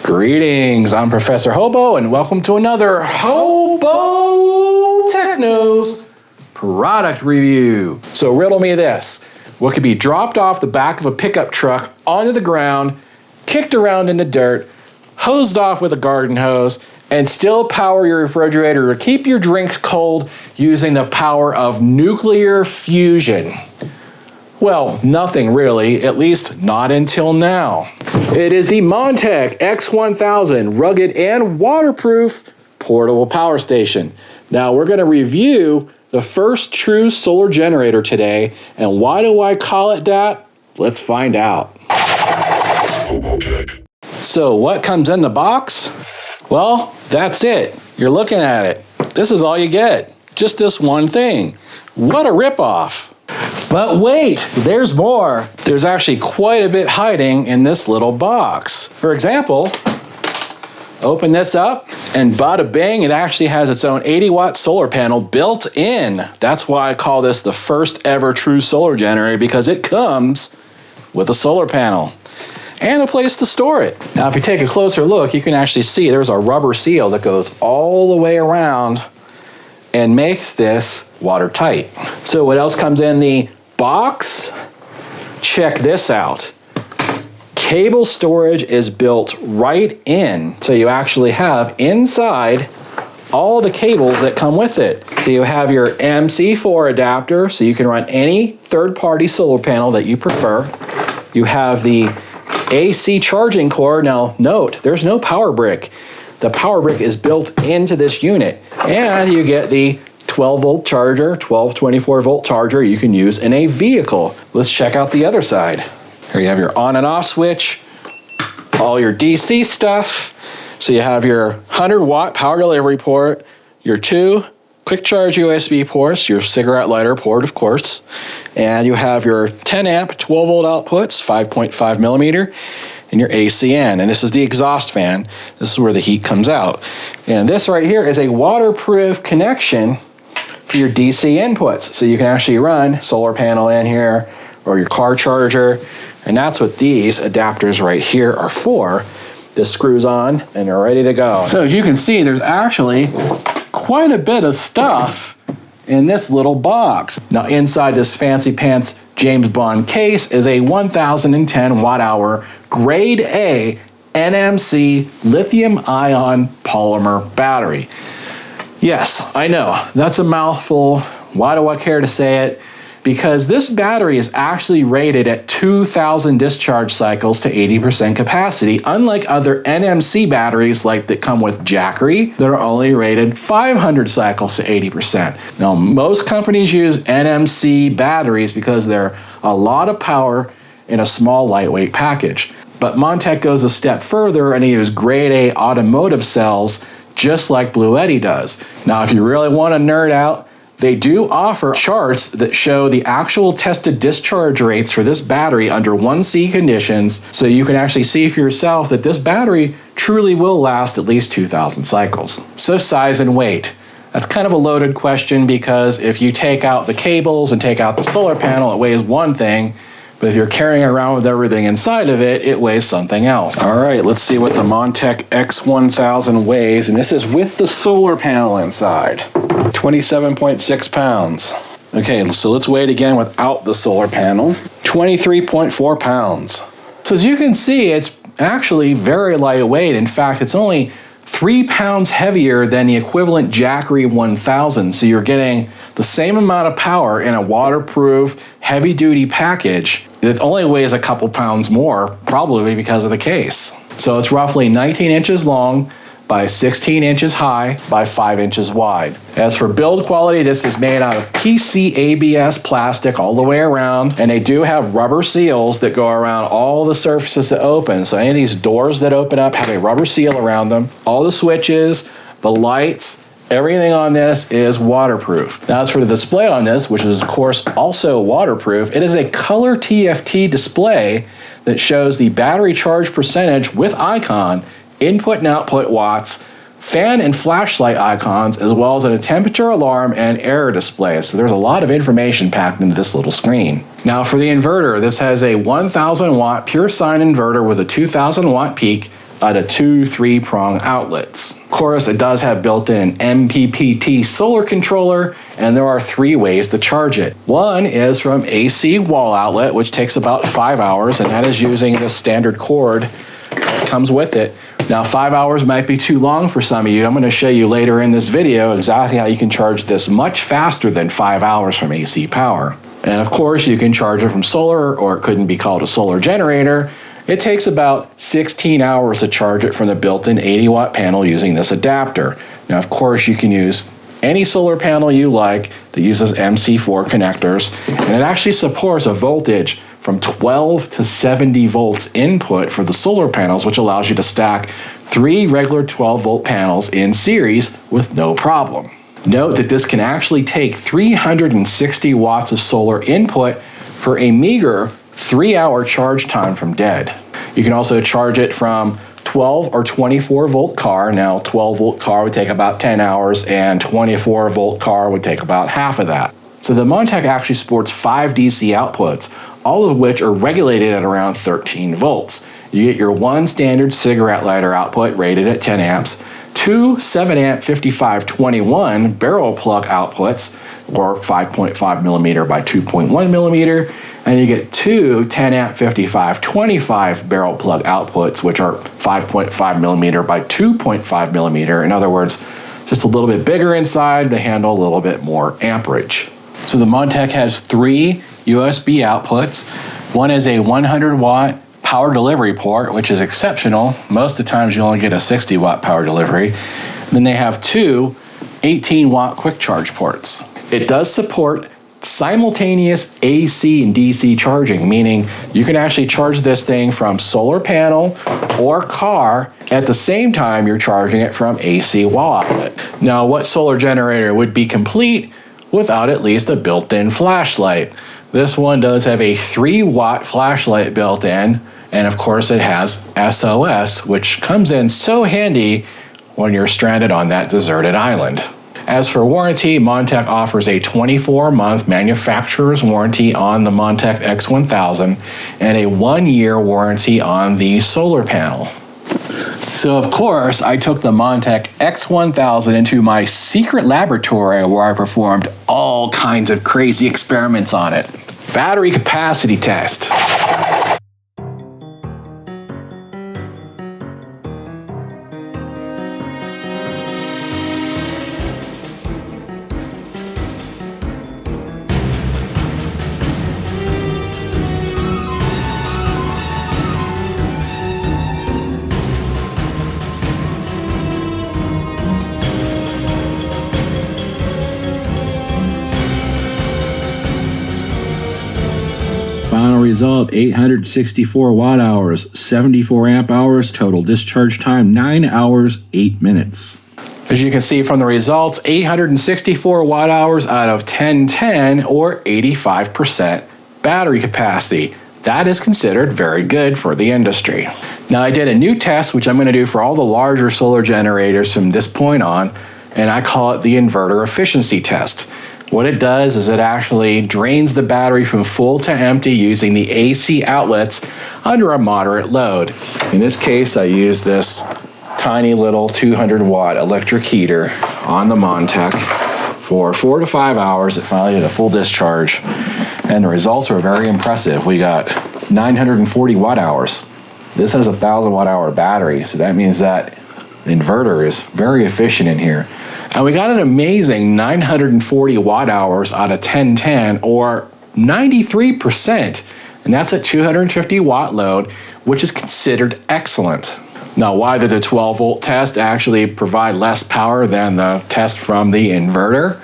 Greetings, I'm Professor Hobo and welcome to another HOBOTECH News product review. So riddle me this, what could be dropped off the back of a pickup truck onto the ground, kicked around in the dirt, hosed off with a garden hose, and still power your refrigerator or keep your drinks cold using the power of nuclear fusion? Well, nothing really, at least not until now. It is the Montek X1000 rugged and waterproof portable power station. Now we're going to review the first true solar generator today, and why do I call it that? Let's find out. So what comes in the box? Well, that's it. You're looking at it. This is all you get. Just this one thing. What a ripoff. But wait, there's more. There's actually quite a bit hiding in this little box. For example, open this up and bada bing, it actually has its own 80-watt solar panel built in. That's why I call this the first ever true solar generator, because it comes with a solar panel and a place to store it. Now, if you take a closer look, you can actually see there's a rubber seal that goes all the way around and makes this watertight. So what else comes in the box? Check this out. Cable storage is built right in. So you actually have inside all the cables that come with it. So you have your MC4 adapter, so you can run any third-party solar panel that you prefer. You have the AC charging cord. Now note, there's no power brick. The power brick is built into this unit, and you get the 12-volt charger, 24-volt charger you can use in a vehicle. Let's check out the other side. Here you have your on and off switch, all your DC stuff. So you have your 100-watt power delivery port, your 2 quick charge USB ports, your cigarette lighter port, of course, and you have your 10 amp 12-volt outputs, 5.5 millimeter, and your ACN, and this is the exhaust fan. This is where the heat comes out. And this right here is a waterproof connection for your DC inputs. So you can actually run solar panel in here or your car charger, and that's what these adapters right here are for. This screws on and they're ready to go. So as you can see, there's actually quite a bit of stuff in this little box. Now inside this fancy pants James Bond case is a 1010 watt hour grade A NMC lithium ion polymer battery. Yes, I know, that's a mouthful. Why do I care to say it? Because this battery is actually rated at 2,000 discharge cycles to 80% capacity, unlike other NMC batteries like that come with JACKERY that are only rated 500 cycles to 80%. Now, most companies use NMC batteries because they're a lot of power in a small lightweight package. But Montek goes a step further and they use grade A automotive cells just like Bluetti does. Now, if you really want to nerd out, they do offer charts that show the actual tested discharge rates for this battery under 1C conditions, so you can actually see for yourself that this battery truly will last at least 2,000 cycles. So size and weight. That's kind of a loaded question because if you take out the cables and take out the solar panel, it weighs one thing, but if you're carrying it around with everything inside of it, it weighs something else. All right, let's see what the Montek X1000 weighs, and this is with the solar panel inside. 27.6 pounds. Okay, so let's weigh it again without the solar panel. 23.4 pounds. So as you can see, it's actually very lightweight. In fact, it's only 3 pounds heavier than the equivalent JACKERY 1000. So you're getting the same amount of power in a waterproof, heavy-duty package. It only weighs a couple pounds more, probably because of the case. So it's roughly 19 inches long by 16 inches high by 5 inches wide. As for build quality, this is made out of PC ABS plastic all the way around, and they do have rubber seals that go around all the surfaces that open. So any of these doors that open up have a rubber seal around them. All the switches, the lights, everything on this is waterproof. Now as for the display on this, which is of course also waterproof, it is a color TFT display that shows the battery charge percentage with icon, input and output watts, fan and flashlight icons, as well as a temperature alarm and error display. So there's a lot of information packed into this little screen. Now for the inverter, this has a 1000 watt pure sine inverter with a 2000 watt peak, out of 2 3-prong outlets. Of course, it does have built-in MPPT solar controller, and there are 3 ways to charge it. One is from AC wall outlet, which takes about 5 hours, and that is using the standard cord that comes with it. Now, 5 hours might be too long for some of you. I'm going to show you later in this video exactly how you can charge this much faster than 5 hours from AC power. And of course, you can charge it from solar, or it couldn't be called a solar generator. It takes about 16 hours to charge it from the built-in 80-watt panel using this adapter. Now, of course, you can use any solar panel you like that uses MC4 connectors, and it actually supports a voltage from 12 to 70 volts input for the solar panels, which allows you to stack 3 regular 12-volt panels in series with no problem. Note that this can actually take 360 watts of solar input for a meager 3-hour charge time from dead. You can also charge it from 12 or 24 volt car. Now, 12 volt car would take about 10 hours, and 24 volt car would take about half of that. So the Montek actually sports 5 DC outputs, all of which are regulated at around 13 volts. You get your 1 standard cigarette lighter output rated at 10 amps, 2 7 amp 5521 barrel plug outputs, or 5.5 millimeter by 2.1 millimeter, and you get 2 10 amp 5525 barrel plug outputs, which are 5.5 millimeter by 2.5 millimeter. In other words, just a little bit bigger inside to handle a little bit more amperage. So the Montek has 3 USB outputs. One is a 100 watt power delivery port, which is exceptional. Most of the times you only get a 60 watt power delivery. Then they have 2 18 watt quick charge ports. It does support simultaneous AC and DC charging, meaning you can actually charge this thing from solar panel or car at the same time you're charging it from AC wall outlet. Now, what solar generator would be complete without at least a built-in flashlight? This one does have a 3 watt flashlight built in, and of course it has SOS, which comes in so handy when you're stranded on that deserted island. As for warranty, Montek offers a 24-month manufacturer's warranty on the Montek X1000 and a 1-year warranty on the solar panel. So of course, I took the Montek X1000 into my secret laboratory where I performed all kinds of crazy experiments on it. Battery capacity test. Final result, 864 watt hours, 74 amp hours, total discharge time 9 hours, 8 minutes. As you can see from the results, 864 watt hours out of 1010, or 85% battery capacity. That is considered very good for the industry. Now, I did a new test, which I'm going to do for all the larger solar generators from this point on, and I call it the Inverter Efficiency test. What it does is it actually drains the battery from full to empty using the AC outlets under a moderate load. In this case, I use this tiny little 200 watt electric heater on the Montek for 4 to 5 hours. It finally did a full discharge, and the results were very impressive. We got 940 watt hours. This has a 1,000 watt hour battery, so that means that the inverter is very efficient in here. And we got an amazing 940 watt hours out of 1010, or 93%, and that's at 250 watt load, which is considered excellent. Now, why did the 12 volt test actually provide less power than the test from the inverter?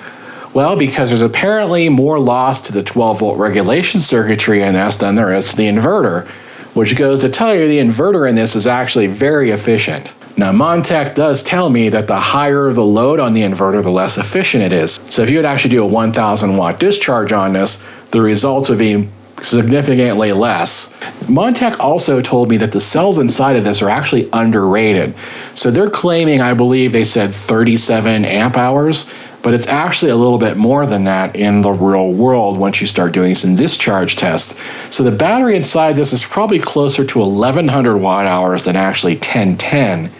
Well, because there's apparently more loss to the 12 volt regulation circuitry in this than there is to the inverter, which goes to tell you the inverter in this is actually very efficient. Now, Montek does tell me that the higher the load on the inverter, the less efficient it is. So if you would actually do a 1,000 watt discharge on this, the results would be significantly less. Montek also told me that the cells inside of this are actually underrated. So they're claiming, I believe they said 37 amp hours, but it's actually a little bit more than that in the real world once you start doing some discharge tests. So the battery inside this is probably closer to 1100 watt hours than actually 1010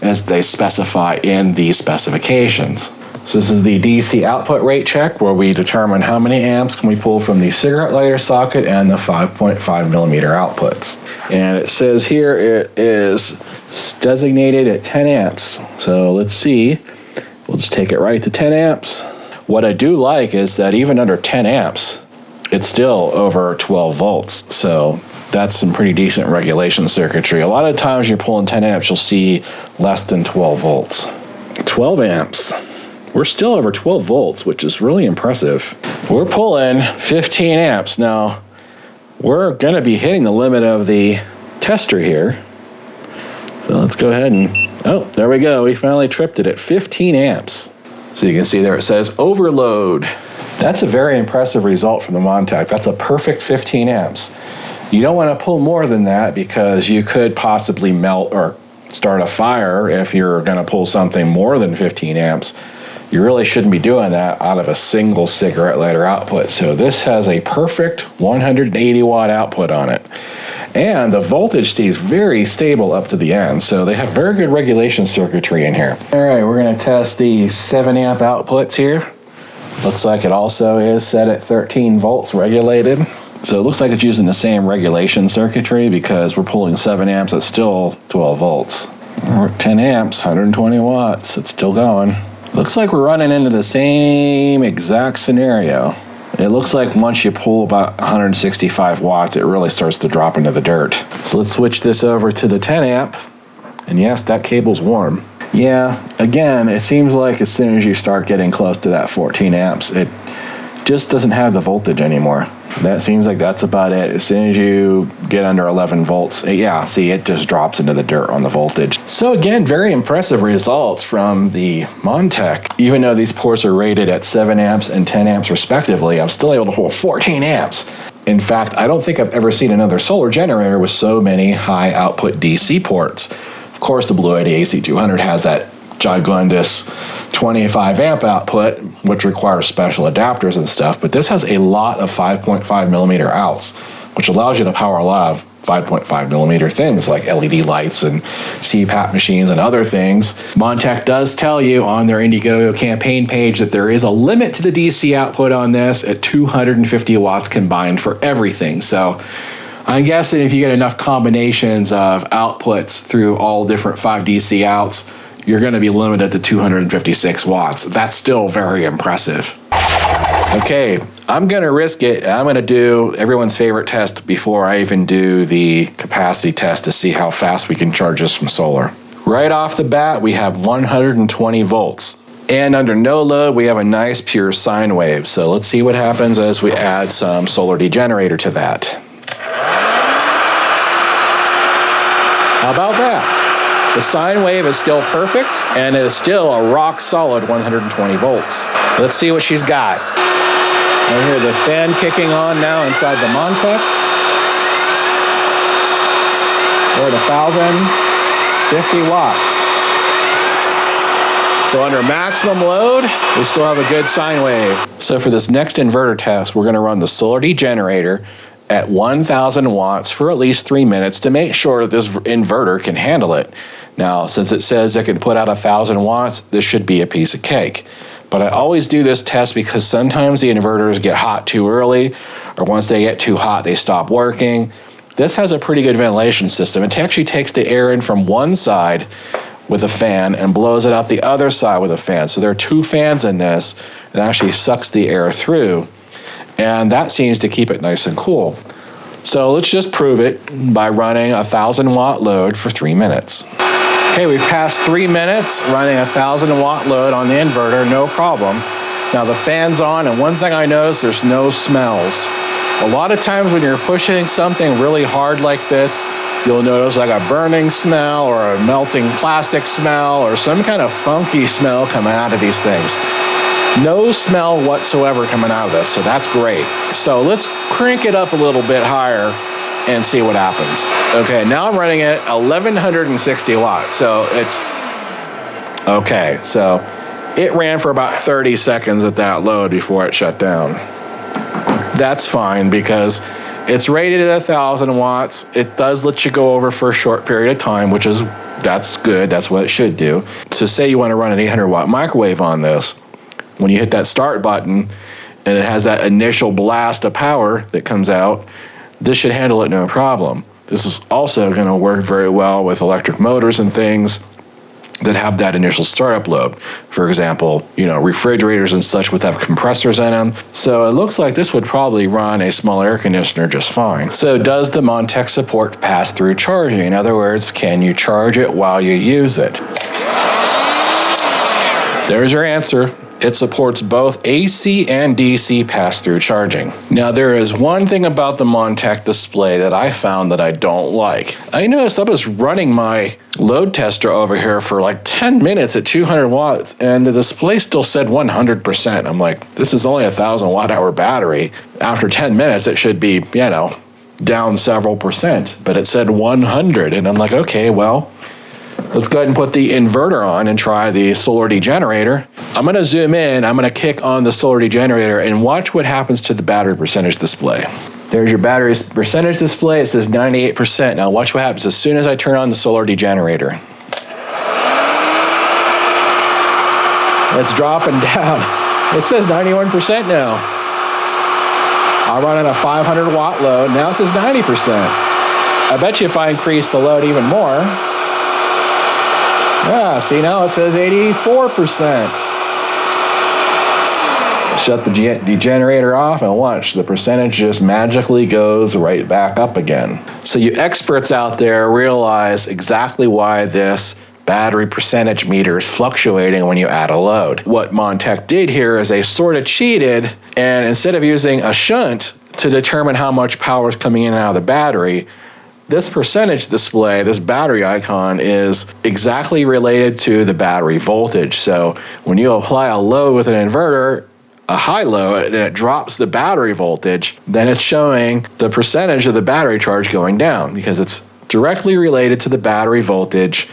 as they specify in the specifications. So this is the DC output rate check where we determine how many amps can we pull from the cigarette lighter socket and the 5.5 millimeter outputs. And it says here it is designated at 10 amps. So let's see, we'll just take it right to 10 amps. What I do like is that even under 10 amps, it's still over 12 volts. So that's some pretty decent regulation circuitry. A lot of times you're pulling 10 amps, you'll see less than 12 volts. 12 amps. We're still over 12 volts, which is really impressive. We're pulling 15 amps. Now, we're going to be hitting the limit of the tester here. So let's go ahead and, oh, there we go. We finally tripped it at 15 amps. So you can see there it says overload. That's a very impressive result from the Montek. That's a perfect 15 amps. You don't want to pull more than that because you could possibly melt or start a fire if you're going to pull something more than 15 amps. You really shouldn't be doing that out of a single cigarette lighter output. So this has a perfect 180 watt output on it. And the voltage stays very stable up to the end. So they have very good regulation circuitry in here. All right, we're gonna test the 7 amp outputs here. Looks like it also is set at 13 volts regulated. So it looks like it's using the same regulation circuitry because we're pulling 7 amps at still 12 volts. We're at 10 amps, 120 watts, it's still going. Looks like we're running into the same exact scenario. It looks like once you pull about 165 watts, it really starts to drop into the dirt. So let's switch this over to the 10 amp. And yes, that cable's warm. Yeah, again, it seems like as soon as you start getting close to that 14 amps, it just doesn't have the voltage anymore. That seems like that's about it. As soon as you get under 11 volts, yeah, see, it just drops into the dirt on the voltage. So again, very impressive results from the Montek. Even though these ports are rated at 7 amps and 10 amps respectively, I'm still able to pull 14 amps. In fact, I don't think I've ever seen another solar generator with so many high output DC ports. Of course, the Bluetti AC200 has that gigundous 25 amp output, which requires special adapters and stuff, but this has a lot of 5.5 millimeter outs, which allows you to power a lot of 5.5 millimeter things like LED lights and CPAP machines and other things. Montek does tell you on their Indiegogo campaign page that there is a limit to the DC output on this at 250 watts combined for everything. So I'm guessing if you get enough combinations of outputs through all different 5 DC outs, you're going to be limited to 256 watts. That's still very impressive. Okay, I'm going to risk it. I'm going to do everyone's favorite test before I even do the capacity test to see how fast we can charge this from solar. Right off the bat, we have 120 volts. And under no load, we have a nice pure sine wave. So let's see what happens as we add some solar degenerator to that. How about that? The sine wave is still perfect, and it is still a rock solid 120 volts. Let's see what she's got. I hear the fan kicking on now inside the Montek. We're at 1,050 watts. So under maximum load, we still have a good sine wave. So for this next inverter test, we're gonna run the solar degenerator at 1,000 watts for at least 3 minutes to make sure that this inverter can handle it. Now, since it says it can put out 1,000 watts, this should be a piece of cake. But I always do this test because sometimes the inverters get hot too early, or once they get too hot, they stop working. This has a pretty good ventilation system. It actually takes the air in from one side with a fan and blows it out the other side with a fan. So there are 2 fans in this that actually sucks the air through. And that seems to keep it nice and cool. So let's just prove it by running a 1,000 watt load for 3 minutes. Okay, we've passed 3 minutes running a 1,000 watt load on the inverter, no problem. Now the fan's on, and one thing I noticed, there's no smells. A lot of times when you're pushing something really hard like this, you'll notice like a burning smell or a melting plastic smell or some kind of funky smell coming out of these things. No smell whatsoever coming out of this, so that's great. So let's crank it up a little bit higher and see what happens. Okay, now I'm running it at 1,160 watts, so it's okay. So It ran for about 30 seconds at that load before it shut down. That's fine because it's rated at 1,000 watts. It does let you go over for a short period of time, that's good. That's what it should do. So say you want to run an 800 watt microwave on this. When you hit that start button and it has that initial blast of power that comes out, this should handle it no problem. This is also going to work very well with electric motors and things that have that initial startup load. For example, refrigerators and such would have compressors in them. So it looks like this would probably run a small air conditioner just fine. So does the Montek support pass-through charging? In other words, can you charge it while you use it? There's your answer. It supports both AC and DC pass-through charging. Now, there is one thing about the Montek display that I found that I don't like. I noticed I was running my load tester over here for like 10 minutes at 200 watts, and the display still said 100%. I'm like, this is only a 1,000 watt-hour battery. After 10 minutes, it should be, down several percent, but it said 100, and I'm like, okay, well, let's go ahead and put the inverter on and try the solar degenerator. I'm going to zoom in, I'm going to kick on the solar degenerator and watch what happens to the battery percentage display. There's your battery percentage display, it says 98%. Now watch what happens as soon as I turn on the solar degenerator. It's dropping down. It says 91% now. I run on a 500 watt load, now it says 90%. I bet you if I increase the load even more, see now it says 84%. Shut the degenerator off and watch, the percentage just magically goes right back up again. So you experts out there realize exactly why this battery percentage meter is fluctuating when you add a load. What Montek did here is they sort of cheated, and instead of using a shunt to determine how much power is coming in and out of the battery, this percentage display, this battery icon, is exactly related to the battery voltage. So when you apply a load with an inverter, a high load, and it drops the battery voltage, then it's showing the percentage of the battery charge going down because it's directly related to the battery voltage.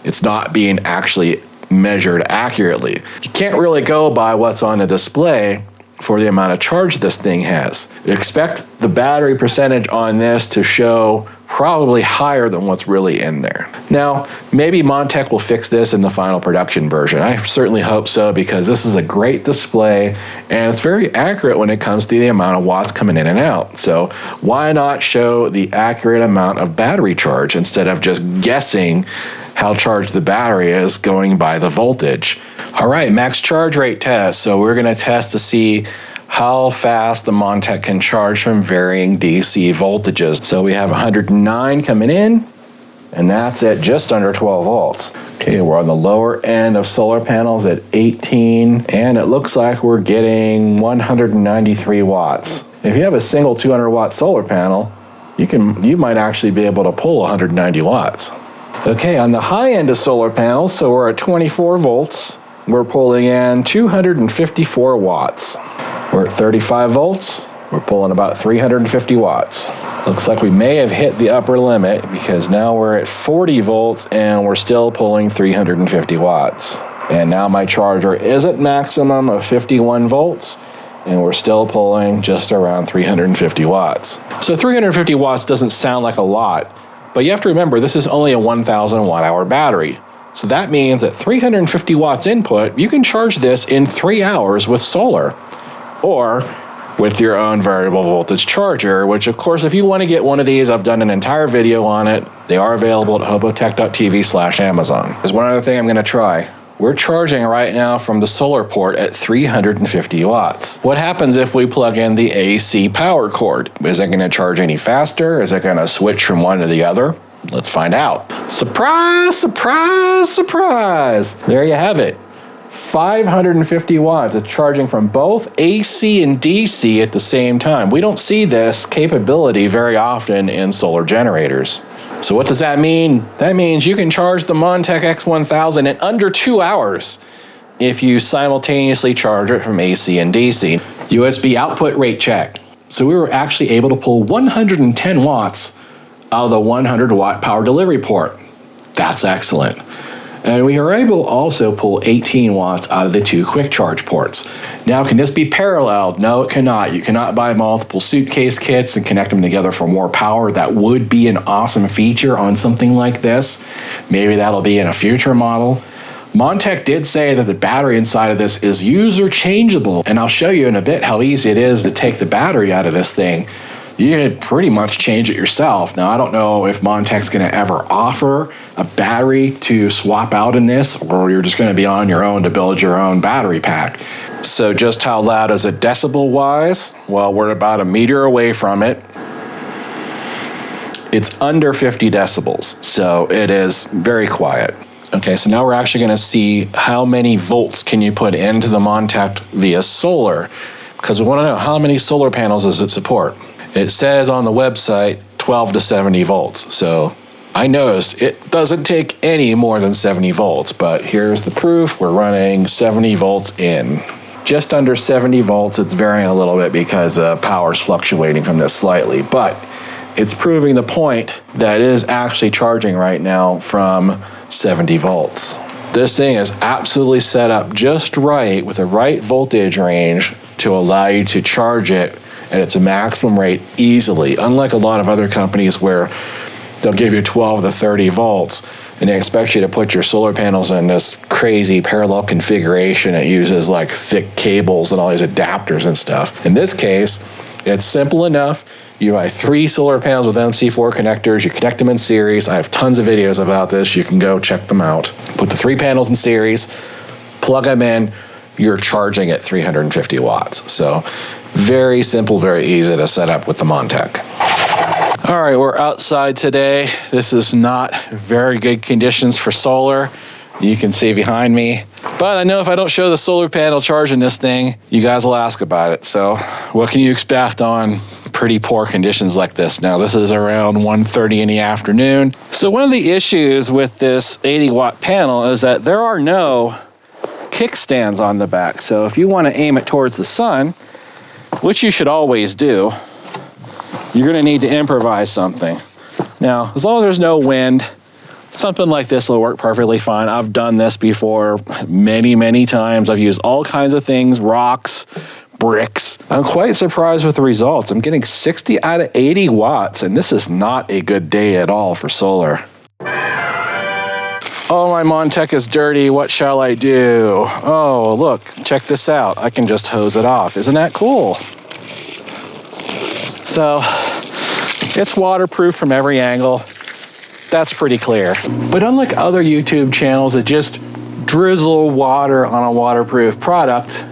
It's not being actually measured accurately. You can't really go by what's on the display for the amount of charge this thing has. Expect the battery percentage on this to show probably higher than what's really in there. Now, maybe Montek will fix this in the final production version. I certainly hope so, because this is a great display and it's very accurate when it comes to the amount of watts coming in and out. So why not show the accurate amount of battery charge instead of just guessing how charged the battery is going by the voltage? All right, max charge rate test. So we're gonna test to see how fast the Montek can charge from varying DC voltages. So we have 109 coming in, and that's at just under 12 volts. Okay, we're on the lower end of solar panels at 18, and it looks like we're getting 193 watts. If you have a single 200 watt solar panel, you might actually be able to pull 190 watts. Okay, on the high end of solar panels, so we're at 24 volts, we're pulling in 254 watts. We're at 35 volts, we're pulling about 350 watts. Looks like we may have hit the upper limit because now we're at 40 volts and we're still pulling 350 watts. And now my charger is at maximum of 51 volts and we're still pulling just around 350 watts. So 350 watts doesn't sound like a lot, but you have to remember this is only a 1,000 watt hour battery. So that means at 350 watts input, you can charge this in 3 hours with solar, or with your own variable voltage charger, which of course, if you want to get one of these, I've done an entire video on it. They are available at hobotech.tv/Amazon. There's one other thing I'm going to try. We're charging right now from the solar port at 350 watts. What happens if we plug in the AC power cord? Is it going to charge any faster? Is it going to switch from one to the other? Let's find out. Surprise, surprise, surprise. There you have it. 550 watts. It's charging from both AC and DC at the same time. We don't see this capability very often in solar generators. So what does that mean? That means you can charge the Montek X1000 in under 2 hours if you simultaneously charge it from AC and DC. USB output rate check. So we were actually able to pull 110 watts out of the 100 watt power delivery port. That's excellent. And we are able to also pull 18 watts out of the 2 quick charge ports. Now, can this be paralleled? No, it cannot. You cannot buy multiple suitcase kits and connect them together for more power. That would be an awesome feature on something like this. Maybe that'll be in a future model. Montek did say that the battery inside of this is user changeable, and I'll show you in a bit how easy it is to take the battery out of this thing. You can pretty much change it yourself. Now, I don't know if Montek's going to ever offer a battery to swap out in this, or you're just going to be on your own to build your own battery pack. So just how loud is it decibel-wise? Well, we're about a meter away from it. It's under 50 decibels, so it is very quiet. Okay, so now we're actually going to see how many volts can you put into the Montek via solar, because we want to know how many solar panels does it support. It says on the website 12 to 70 volts. So I noticed it doesn't take any more than 70 volts, but here's the proof. We're running 70 volts in. Just under 70 volts. It's varying a little bit because power's fluctuating from this slightly, but it's proving the point that it is actually charging right now from 70 volts. This thing is absolutely set up just right with the right voltage range to allow you to charge it at its maximum rate easily, unlike a lot of other companies where they'll give you 12 to 30 volts and they expect you to put your solar panels in this crazy parallel configuration. It uses like thick cables and all these adapters and stuff. In this case, it's simple enough. You buy 3 solar panels with MC4 connectors, you connect them in series. I have tons of videos about this. You can go check them out. Put the 3 panels in series, plug them in, you're charging at 350 watts. So very simple, very easy to set up with the Montek. All right, we're outside today. This is not very good conditions for solar. You can see behind me. But I know if I don't show the solar panel charging this thing, you guys will ask about it. So what can you expect on pretty poor conditions like this? Now, this is around 1:30 in the afternoon. So one of the issues with this 80-watt panel is that there are no kickstands on the back. So if you want to aim it towards the sun, which you should always do, you're going to need to improvise something. Now, as long as there's no wind, something like this will work perfectly fine. I've done this before many, many times. I've used all kinds of things, rocks, bricks. I'm quite surprised with the results. I'm getting 60 out of 80 watts, and this is not a good day at all for solar. Oh, my Montek is dirty. What shall I do? Oh, look, check this out. I can just hose it off. Isn't that cool? So, it's waterproof from every angle. That's pretty clear. But unlike other YouTube channels that just drizzle water on a waterproof product,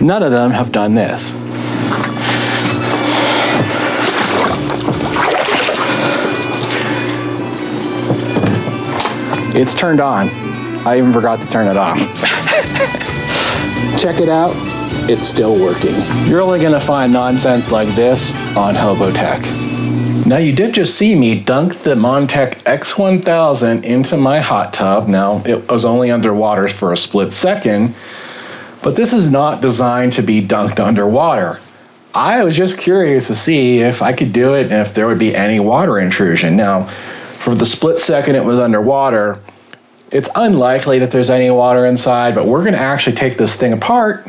none of them have done this. It's turned on. I even forgot to turn it off. Check it out. It's still working. You're only gonna find nonsense like this on HOBOTECH. Now, you did just see me dunk the Montek X1000 into my hot tub. Now, it was only underwater for a split second, but this is not designed to be dunked underwater. I was just curious to see if I could do it and if there would be any water intrusion. Now, for the split second it was underwater, it's unlikely that there's any water inside, but we're gonna actually take this thing apart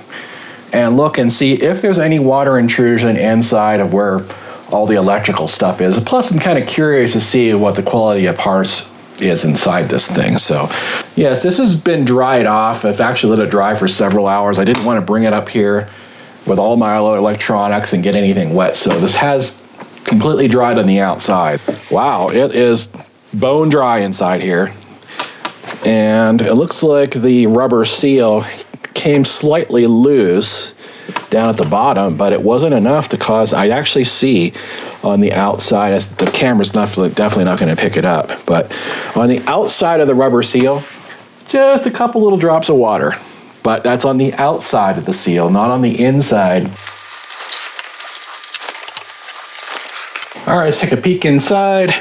and look and see if there's any water intrusion inside of where all the electrical stuff is. Plus, I'm kind of curious to see what the quality of parts is inside this thing. So yes, this has been dried off. I've actually let it dry for several hours. I didn't want to bring it up here with all my electronics and get anything wet. So this has completely dried on the outside. Wow, it is bone dry inside here. And it looks like the rubber seal came slightly loose down at the bottom, but it wasn't enough to cause, I actually see on the outside, as the camera's definitely not going to pick it up, but on the outside of the rubber seal, just a couple little drops of water. But that's on the outside of the seal, not on the inside. All right, let's take a peek inside.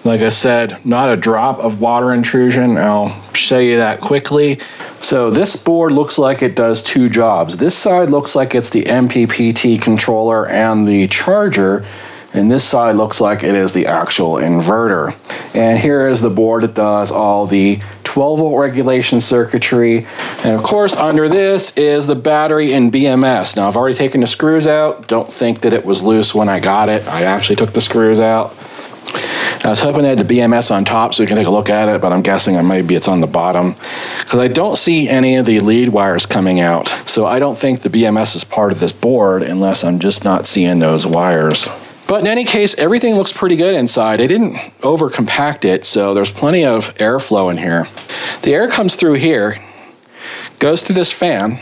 Like I said, not a drop of water intrusion. I'll show you that quickly. So this board looks like it does 2 jobs. This side looks like it's the MPPT controller and the charger, and this side looks like it is the actual inverter. And here is the board that does all the 12 12-volt regulation circuitry. And of course, under this is the battery and BMS. Now, I've already taken the screws out. Don't think that it was loose when I got it. I actually took the screws out. I was hoping they had the BMS on top so we can take a look at it, but I'm guessing maybe it's on the bottom, because I don't see any of the lead wires coming out. So I don't think the BMS is part of this board unless I'm just not seeing those wires. But in any case, everything looks pretty good inside. They didn't over compact it, so there's plenty of airflow in here. The air comes through here, goes through this fan.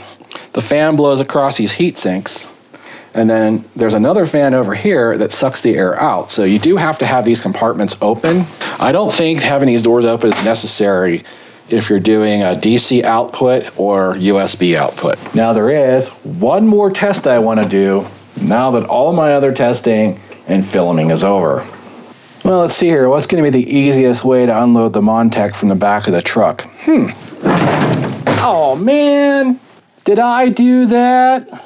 The fan blows across these heat sinks. And then there's another fan over here that sucks the air out. So you do have to have these compartments open. I don't think having these doors open is necessary if you're doing a DC output or USB output. Now there is one more test I want to do now that all my other testing and filming is over. Well, let's see here. What's going to be the easiest way to unload the Montek from the back of the truck? Oh man, did I do that?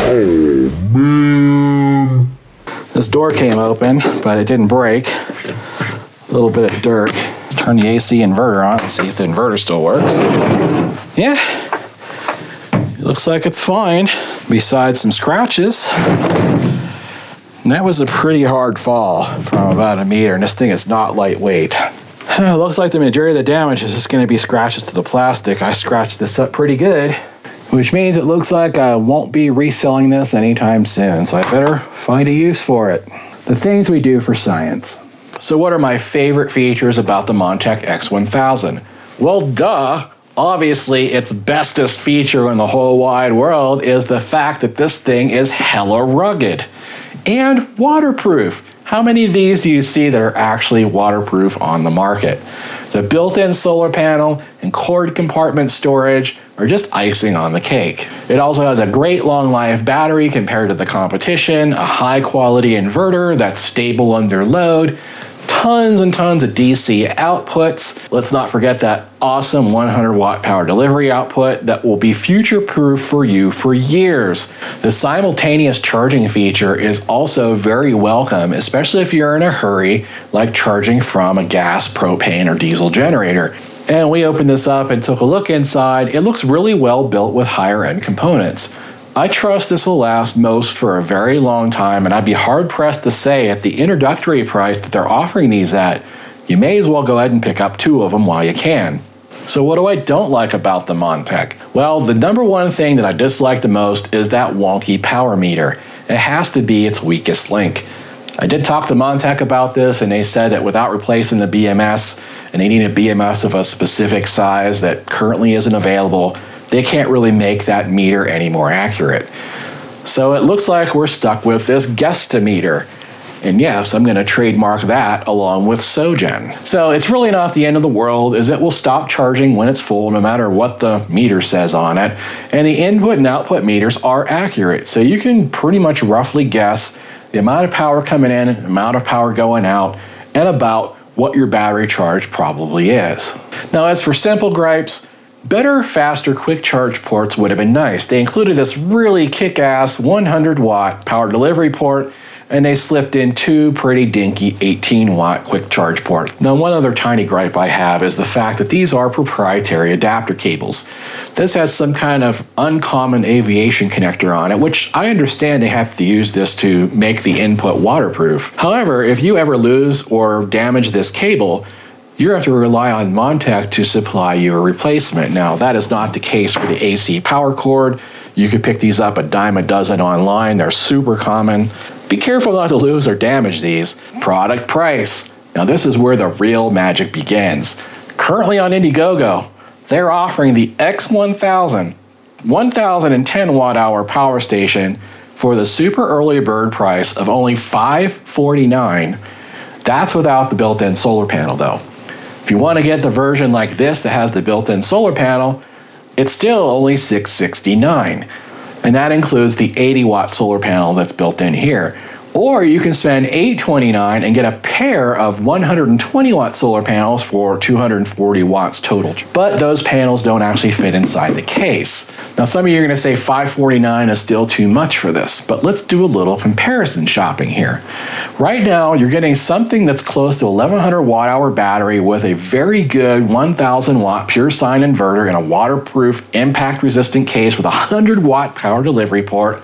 Oh man. This door came open, but it didn't break. A little bit of dirt. Let's turn the AC inverter on and see if the inverter still works. Yeah, it looks like it's fine, besides some scratches. And that was a pretty hard fall from about 1 meter, and this thing is not lightweight. It looks like the majority of the damage is just going to be scratches to the plastic. I scratched this up pretty good, which means it looks like I won't be reselling this anytime soon, so I better find a use for it. The things we do for science. So what are my favorite features about the Montek X1000? Well, duh. Obviously, its bestest feature in the whole wide world is the fact that this thing is hella rugged and waterproof. How many of these do you see that are actually waterproof on the market? The built-in solar panel and cord compartment storage are just icing on the cake. It also has a great long life battery compared to the competition, a high quality inverter that's stable under load, tons and tons of DC outputs. Let's not forget that awesome 100 watt power delivery output that will be future-proof for you for years. The simultaneous charging feature is also very welcome, especially if you're in a hurry, like charging from a gas, propane, or diesel generator. And we opened this up and took a look inside. It looks really well built with higher end components. I trust this will last most for a very long time, and I'd be hard pressed to say at the introductory price that they're offering these at, you may as well go ahead and pick up 2 of them while you can. So what do I don't like about the Montek? Well, the number one thing that I dislike the most is that wonky power meter. It has to be its weakest link. I did talk to Montek about this, and they said that without replacing the BMS and needing a BMS of a specific size that currently isn't available, they can't really make that meter any more accurate. So it looks like we're stuck with this guesstimeter. And yes, I'm going to trademark that along with Sogen. So it's really not the end of the world, as it will stop charging when it's full no matter what the meter says on it. And the input and output meters are accurate, so you can pretty much roughly guess the amount of power coming in, the amount of power going out, and about what your battery charge probably is. Now, as for simple gripes, better, faster, quick charge ports would have been nice. They included this really kick-ass 100 watt power delivery port, and they slipped in 2 pretty dinky 18 watt quick charge ports. Now, one other tiny gripe I have is the fact that these are proprietary adapter cables. This has some kind of uncommon aviation connector on it, which I understand they have to use this to make the input waterproof. However, if you ever lose or damage this cable, you have to rely on Montek to supply you a replacement. Now, that is not the case for the AC power cord. You can pick these up a dime a dozen online. They're super common. Be careful not to lose or damage these. Product price. Now, this is where the real magic begins. Currently on Indiegogo, they're offering the X1000 1010 watt hour power station for the super early bird price of only $549. That's without the built-in solar panel though. If you want to get the version like this that has the built-in solar panel, it's still only $669. And that includes the 80 watt solar panel that's built in here, Or you can spend $829 and get a pair of 120 watt solar panels for 240 watts total. But those panels don't actually fit inside the case. Now some of you are going to say $549 is still too much for this, but let's do a little comparison shopping here. Right now you're getting something that's close to 1100 watt hour battery with a very good 1000 watt pure sine inverter in a waterproof impact resistant case with a 100 watt power delivery port,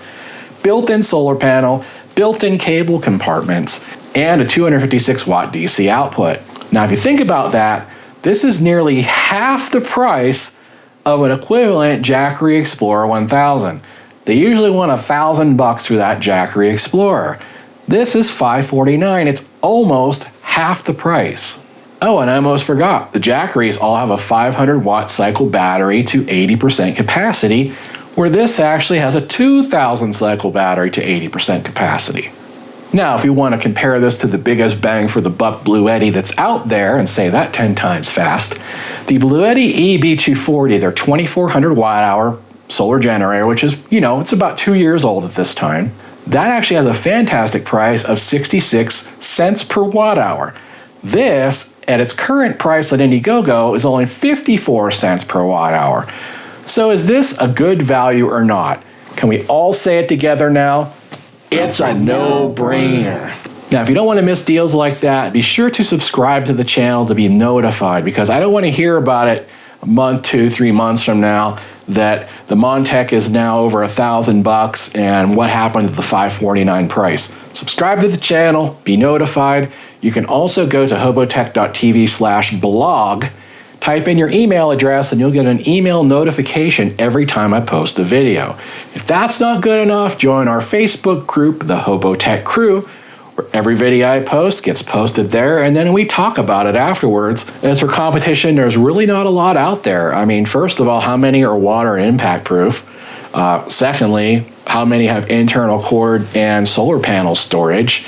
built-in solar panel, built-in cable compartments, and a 256 watt DC output. Now if you think about that, this is nearly half the price of an equivalent JACKERY Explorer 1000. They usually want $1,000 for that JACKERY Explorer. This is $549. It's almost half the price. Oh, and I almost forgot, the JACKERYs all have a 500 watt cycle battery to 80% capacity, where this actually has a 2000 cycle battery to 80% capacity. Now, if you want to compare this to the biggest bang for the buck Bluetti that's out there and say that 10 times fast, the Bluetti EB240, their 2400 watt hour solar generator, which is, it's about 2 years old at this time, that actually has a fantastic price of 66 cents per watt hour. This, at its current price at Indiegogo, is only 54 cents per watt hour. So is this a good value or not? Can we all say it together now? It's a no-brainer. Now, if you don't want to miss deals like that, be sure to subscribe to the channel to be notified, because I don't want to hear about it a month, 2, 3 months from now that the Montek is now over $1,000 and what happened to the $549 price. Subscribe to the channel, be notified. You can also go to hobotech.tv/blog. Type in your email address and you'll get an email notification every time I post a video. If that's not good enough, join our Facebook group, the HOBOTECH Crew, where every video I post gets posted there and then we talk about it afterwards. As for competition, there's really not a lot out there. I mean, first of all, how many are water and impact proof? Secondly, how many have internal cord and solar panel storage?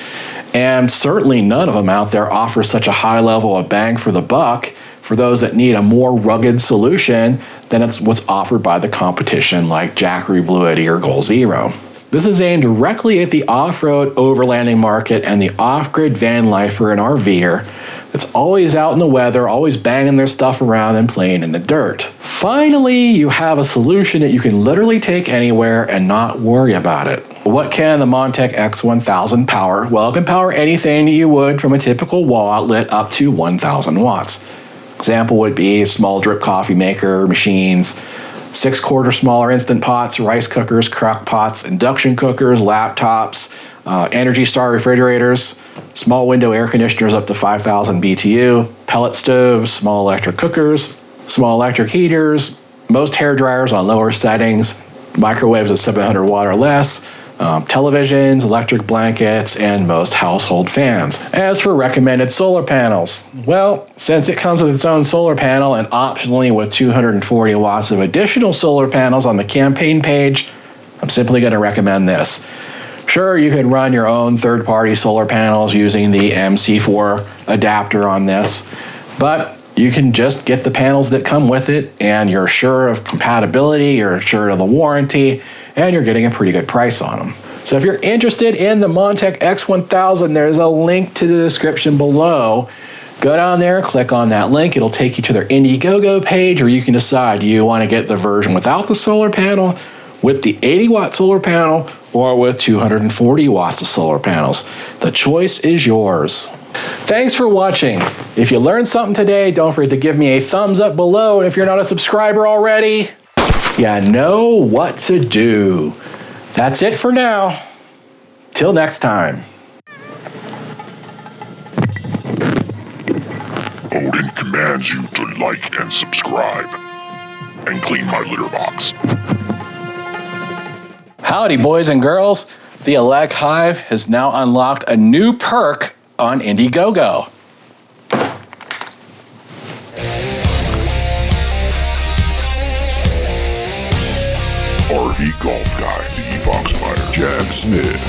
And certainly none of them out there offer such a high level of bang for the buck for those that need a more rugged solution than it's what's offered by the competition like JACKERY, Bluetti, or Goal Zero. This is aimed directly at the off-road overlanding market and the off-grid van lifer and RVer that's always out in the weather, always banging their stuff around and playing in the dirt. Finally, you have a solution that you can literally take anywhere and not worry about it. What can the Montek X1000 power? Well, it can power anything that you would from a typical wall outlet up to 1000 watts. Example would be a small drip coffee maker, machines, 6-quart or smaller instant pots, rice cookers, crock pots, induction cookers, laptops, Energy Star refrigerators, small window air conditioners up to 5000 BTU, pellet stoves, small electric cookers, small electric heaters, most hair dryers on lower settings, microwaves at 700 watt or less, televisions, electric blankets, and most household fans. As for recommended solar panels, well, since it comes with its own solar panel and optionally with 240 watts of additional solar panels on the campaign page, I'm simply going to recommend this. Sure, you could run your own third-party solar panels using the MC4 adapter on this, but you can just get the panels that come with it and you're sure of compatibility, you're sure of the warranty, and you're getting a pretty good price on them. So if you're interested in the Montek X1000, there's a link to the description below. Go down there, click on that link. It'll take you to their Indiegogo page where you can decide, do you want to get the version without the solar panel, with the 80 watt solar panel, or with 240 watts of solar panels. The choice is yours. Thanks for watching. If you learned something today, don't forget to give me a thumbs up below. And if you're not a subscriber already, you know what to do. That's it for now. Till next time. Odin commands you to like and subscribe, and clean my litter box. Howdy, boys and girls. The Elect Hive has now unlocked a new perk on Indiegogo. RV Golf Guy, Z Foxfire, Jack Smith.